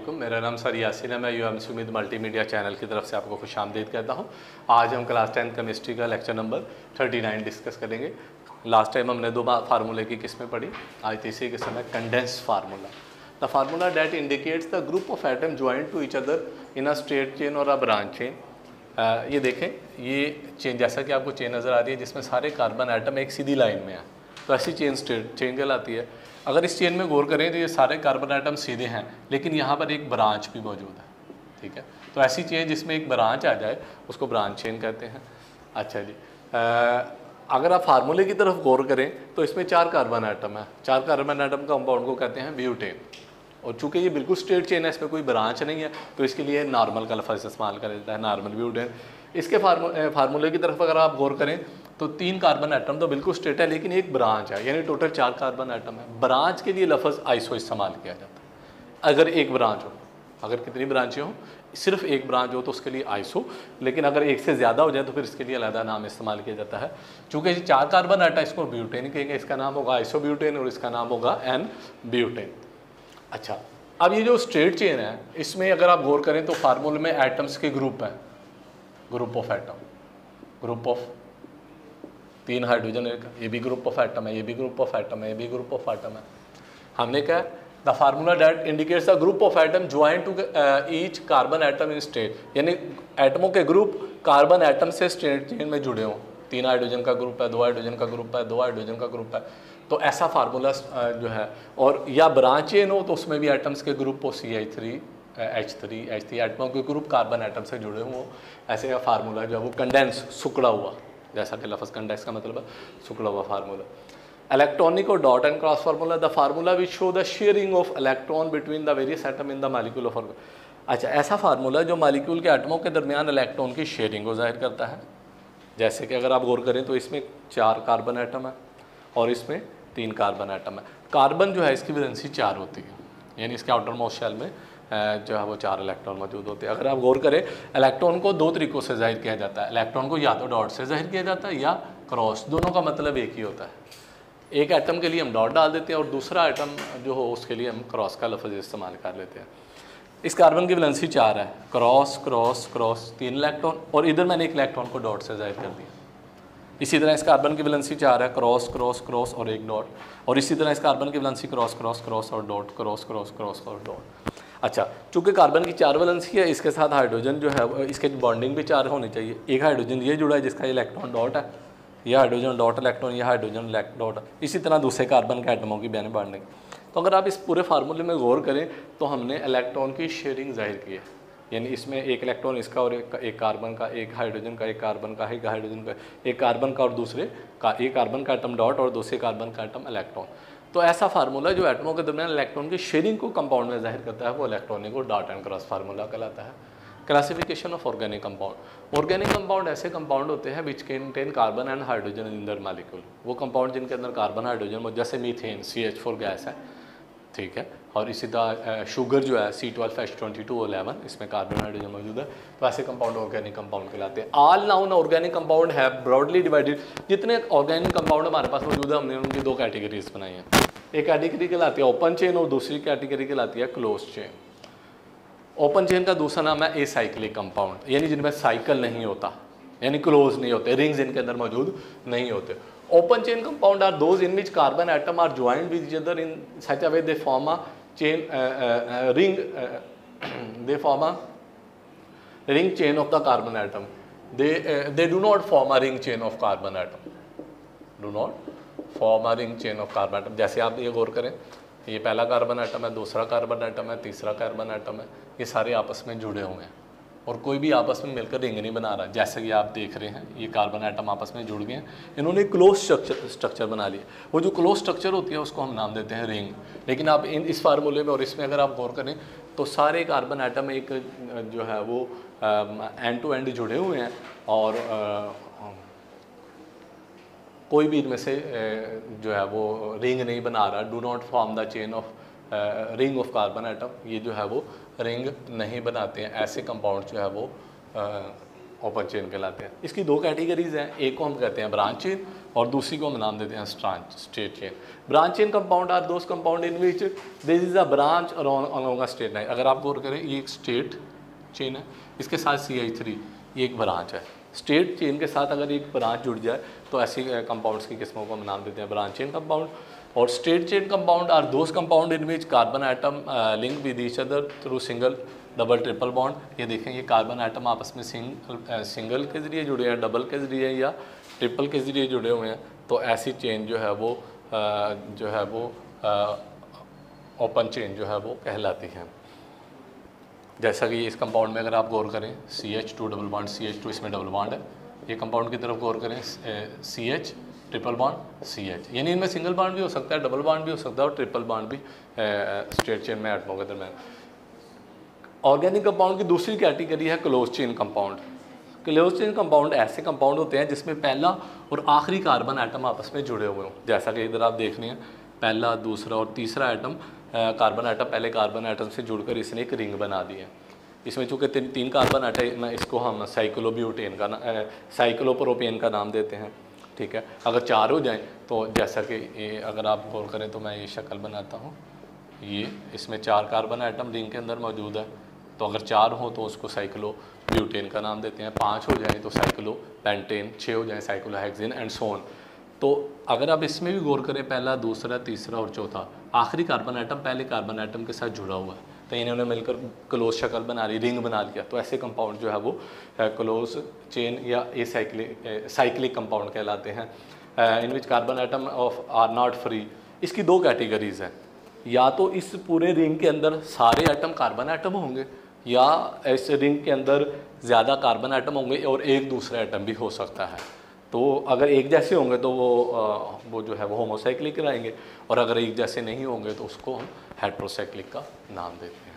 वालेकुम, मेरा नाम सर यासिन है। मैं यूएमसी उम्मीद मल्टीमीडिया चैनल की तरफ से आपको खुशामदीद कहता हूँ। आज हम क्लास 10 केमिस्ट्री का लेक्चर नंबर 39 डिस्कस करेंगे। लास्ट टाइम हमने दो फार्मूले की किस्में पढ़ी, आज तीसरी किस्म है condense formula. The formula that indicates the group of atom joint to each other in a straight chain और अ ब्रांच चेन। ये देखें, ये चेन जैसा कि आपको चेन नज़र आ रही है जिसमें सारे कार्बन एटम एक सीधी लाइन में है, तो ऐसी चेन स्ट्रेट चेन कहलाती है। अगर इस चेन में गौर करें तो ये सारे कार्बन आइटम सीधे हैं, लेकिन यहाँ पर एक ब्रांच भी मौजूद है। ठीक है, तो ऐसी चेन जिसमें एक ब्रांच आ जाए उसको ब्रांच चेन कहते हैं। अच्छा जी, अगर आप फार्मूले की तरफ गौर करें तो इसमें 4 कार्बन आइटम है। 4 कार्बन आइटम कंपाउंड को कहते हैं ब्यूटेन, और चूंकि ये बिल्कुल स्ट्रेट चेन है, इसमें कोई ब्रांच नहीं है, तो इसके लिए नॉर्मल का लफ्ज़ इस्तेमाल कर देता है, नॉर्मल ब्यूटेन। इसके फार्मूले की तरफ अगर आप गौर करें तो 3 कार्बन एटम तो बिल्कुल स्ट्रेट है, लेकिन एक ब्रांच है, यानी टोटल 4 कार्बन एटम है। ब्रांच के लिए लफ्ज़ आइसो इस्तेमाल किया जाता है। अगर एक ब्रांच हो, अगर कितनी ब्रांचें हों, सिर्फ एक ब्रांच हो तो उसके लिए आइसो, लेकिन अगर एक से ज़्यादा हो जाए तो फिर इसके लिए अलग नाम इस्तेमाल किया जाता है। चूँकि 4 कार्बन एटम इसको ब्यूटेन कहेंगे, इसका नाम होगा आइसो ब्यूटेन और इसका नाम होगा एन ब्यूटेन। अच्छा, अब ये जो स्ट्रेट चेन है, इसमें अगर आप गौर करें तो फार्मूले में एटम्स के ग्रुप हैं, group of atom, group of 3 hydrogen, ये भी ग्रुप ऑफ एटम है, ये भी ग्रुप ऑफ एटम है, ये भी ग्रुप ऑफ एटम है। हमने कहा the formula that indicates the group of atom joint to each carbon atom in state, यानी एटमों के ग्रुप कार्बन एटम से स्ट्रेट चेन में जुड़े हों। 3 हाइड्रोजन का ग्रुप है, 2 हाइड्रोजन का ग्रुप है, 2 हाइड्रोजन का ग्रुप है, तो ऐसा फार्मूला जो है। और या ब्रांच चेन हो तो उसमें भी एटम्स के ग्रुप हो, CH3 H3 एटमों के ग्रुप कार्बन एटम से जुड़े हों, ऐसे का फार्मूला जो है वो कंडेंस, सुकड़ा हुआ, जैसा कि लफ्ज़ कंडेंस का मतलब है सुकड़ा हुआ फार्मूला। इलेक्ट्रॉनिक और dot and cross formula, the formula which show the sharing of electron between the various atom in the molecule of. अच्छा, ऐसा फार्मूला जो मॉलिक्यूल के एटमों के दरमियान इलेक्ट्रॉन की शेयरिंग को जाहिर करता है। जैसे कि अगर आप गौर करें तो इसमें 4 कार्बन एटम है और इसमें 3 कार्बन एटम है। कार्बन जो है इसकी वैलेंसी 4 होती है, यानी इसके आउटर मोस्ट शेल में जो है वो 4 इलेक्ट्रॉन मौजूद होते हैं। अगर आप गौर करें, इलेक्ट्रॉन को 2 तरीक़ों से जाहिर किया जाता है। इलेक्ट्रॉन को या तो डॉट से जाहिर किया जाता है या क्रॉस, दोनों का मतलब एक ही होता है। एक एटम के लिए हम डॉट डाल देते हैं और दूसरा एटम जो हो उसके लिए हम क्रॉस का लफ्ज़ इस्तेमाल कर लेते हैं। इस कार्बन की वैलेंसी 4 है, क्रॉस क्रॉस क्रॉस 3 इलेक्ट्रॉन, और इधर मैंने एक इलेक्ट्रॉन को डॉट से जाहिर कर दिया। इसी तरह इस कार्बन की वैलेंसी 4 है, क्रॉस क्रॉस क्रॉस और एक डॉट, और इसी तरह इस कार्बन की वैलेंसी क्रॉस क्रॉस क्रॉस और डॉट, क्रॉस क्रॉस क्रॉस और डॉट। अच्छा, चूँकि कार्बन की 4 वैलेंसी है, इसके साथ हाइड्रोजन जो है इसके बॉन्डिंग भी 4 होनी चाहिए। एक हाइड्रोजन ये जुड़ा है जिसका इलेक्ट्रॉन डॉट है, यह हाइड्रोजन डॉट इलेक्ट्रॉन, यह हाइड्रोजन डॉट, इसी तरह दूसरे कार्बन के एटमों की बयान बॉन्डिंग। तो अगर आप इस पूरे फार्मूले में गौर करें तो हमने इलेक्ट्रॉन की शेयरिंग जाहिर की है, यानी इसमें एक इलेक्ट्रॉन इसका और एक कार्बन का, एक हाइड्रोजन का, एक कार्बन का, एक हाइड्रोजन का, एक कार्बन का और दूसरे का, एक कार्बन का एटम डॉट और दूसरे कार्बन का एटम इलेक्ट्रॉन। तो ऐसा फार्मूला जो एटमों के दरमियान इलेक्ट्रॉन की शेयरिंग को कंपाउंड में जाहिर करता है वो इलेक्ट्रॉनिक और डॉट एंड क्रॉस फार्मूला कहलाता है। Classification of organic compound, organic compound ऐसे कंपाउंड होते हैं which contain carbon and hydrogen in their molecule. वो कंपाउंड जिनके अंदर कार्बन हाइड्रोजन, जैसे मीथेन CH4 गैस है, ठीक है, और इसी तरह शुगर जो है C12H22O11, इसमें कार्बन हाइड्रोजन मौजूद है, तो ऐसे कंपाउंड ऑर्गेनिक कंपाउंड कहलाते हैं। ऑल नाउन ऑर्गेनिक कंपाउंड है ब्रॉडली डिवाइडेड, जितने ऑर्गेनिक कंपाउंड हमारे पास मौजूद है हमने उनकी 2 कैटेगरीज बनाई हैं। एक कैटेगरी कहलाती है ओपन चेन और दूसरी कैटेगरी कहलाती है क्लोज चेन। ओपन चेन का दूसरा नाम है एसाइक्लिक कंपाउंड, यानी जिनमें साइकिल नहीं होता, यानी क्लोज नहीं होते, रिंग्स इनके अंदर मौजूद नहीं होते। Open chain compound are those in which carbon atom are joined with each other in such a way they form a chain ring, they form a ring chain of the carbon atom. They do not form a ring chain of carbon atom. Do not form a ring chain of carbon atom. जैसे आप ये गौर करें, ये पहला carbon atom है, दूसरा carbon atom है, तीसरा कार्बन एटम है, ये सारे आपस में जुड़े हुए हैं और कोई भी आपस में मिलकर रिंग नहीं बना रहा। जैसे कि आप देख रहे हैं, ये कार्बन एटम आपस में जुड़ गए हैं, इन्होंने क्लोज स्ट्रक्चर बना लिया। वो जो क्लोज स्ट्रक्चर होती है उसको हम नाम देते हैं रिंग। लेकिन आप इस फार्मूले में और इसमें अगर आप गौर करें तो सारे कार्बन एटम एक जो है वो एंड टू एंड जुड़े हुए हैं और कोई भी इनमें से जो है वो रिंग नहीं बना रहा। Do not form the chain of ring of carbon atom, ये जो है वो रिंग नहीं बनाते हैं। ऐसे कंपाउंड जो है वो ओपन चेन कहलाते हैं। इसकी दो कैटेगरीज हैं, एक को हम कहते हैं ब्रांच चेन और दूसरी को हम नाम देते हैं straight chain. Branch chain compound are those compound in which this is a branch along a straight line. अगर आप गौर करें ये एक स्ट्रेट चेन है, इसके साथ CH3 ये एक ब्रांच है। स्ट्रेट चेन के साथ अगर एक ब्रांच जुड़ जाए तो ऐसी कंपाउंड्स की किस्मों को हम नाम देते हैं ब्रांच चेन कंपाउंड। और straight chain compound are those compound in which carbon atom link with each other through single double triple bond. ये देखें, ये कार्बन एटम आपस में सिंगल के ज़रिए जुड़े हैं, डबल के ज़रिए या ट्रिपल के ज़रिए जुड़े हुए हैं। तो ऐसी चेन जो है वो ओपन चेन जो है वो कहलाती है। जैसा कि इस कंपाउंड में अगर आप गौर करें CH2 डबल बॉन्ड, CH2 इसमें डबल बॉन्ड है। ये कंपाउंड की तरफ गौर करें CH ट्रिपल बॉन्ड CH, यानी इनमें सिंगल बॉन्ड भी हो सकता है, डबल बॉन्ड भी हो सकता है और ट्रिपल बॉन्ड भी स्ट्रेट चेन में एटमों के दरमियान। ऑर्गेनिक कंपाउंड की दूसरी कैटेगरी है close chain compound. Close chain compound ऐसे कंपाउंड होते हैं जिसमें पहला और आखिरी कार्बन एटम आपस में जुड़े हुए हों। जैसा कि इधर आप देख रहे हैं, पहला, दूसरा और तीसरा एटम कार्बन एटम पहले कार्बन एटम से जुड़कर इसने एक रिंग बना दी है। इसमें चूँकि तीन कार्बन एटम, इसको हम साइक्लोब्यूटेन का साइक्लोप्रोपेन का नाम देते हैं, ठीक है। अगर 4 हो जाएं तो जैसा कि अगर आप गौर करें तो मैं ये शक्ल बनाता हूँ, ये इसमें 4 कार्बन एटम रिंग के अंदर मौजूद है। तो अगर 4 हो तो उसको साइक्लोब्यूटेन का नाम देते हैं, 5 हो जाए तो साइक्लोपेंटेन, 6 हो जाए साइक्लोहेक्सेन एंड सो ऑन। तो अगर आप इसमें भी गौर करें, पहला, दूसरा, तीसरा और चौथा, आखिरी कार्बन एटम पहले कार्बन एटम के साथ जुड़ा हुआ है, तो इन्होंने मिलकर क्लोज शक्ल बना ली, रिंग बना लिया। तो ऐसे कंपाउंड जो है वो क्लोज चेन या साइक्लिक कंपाउंड कहलाते हैं, in which carbon atom of are not free. इसकी दो कैटेगरीज हैं, या तो इस पूरे रिंग के अंदर सारे एटम कार्बन एटम होंगे, या इस रिंग के अंदर ज़्यादा कार्बन एटम होंगे और एक दूसरा एटम भी हो सकता है। तो अगर एक जैसे होंगे तो वो जो है वो होमोसाइक्लिक रहेंगे, और अगर एक जैसे नहीं होंगे तो उसको हम हेट्रोसाइक्लिक का नाम देते हैं।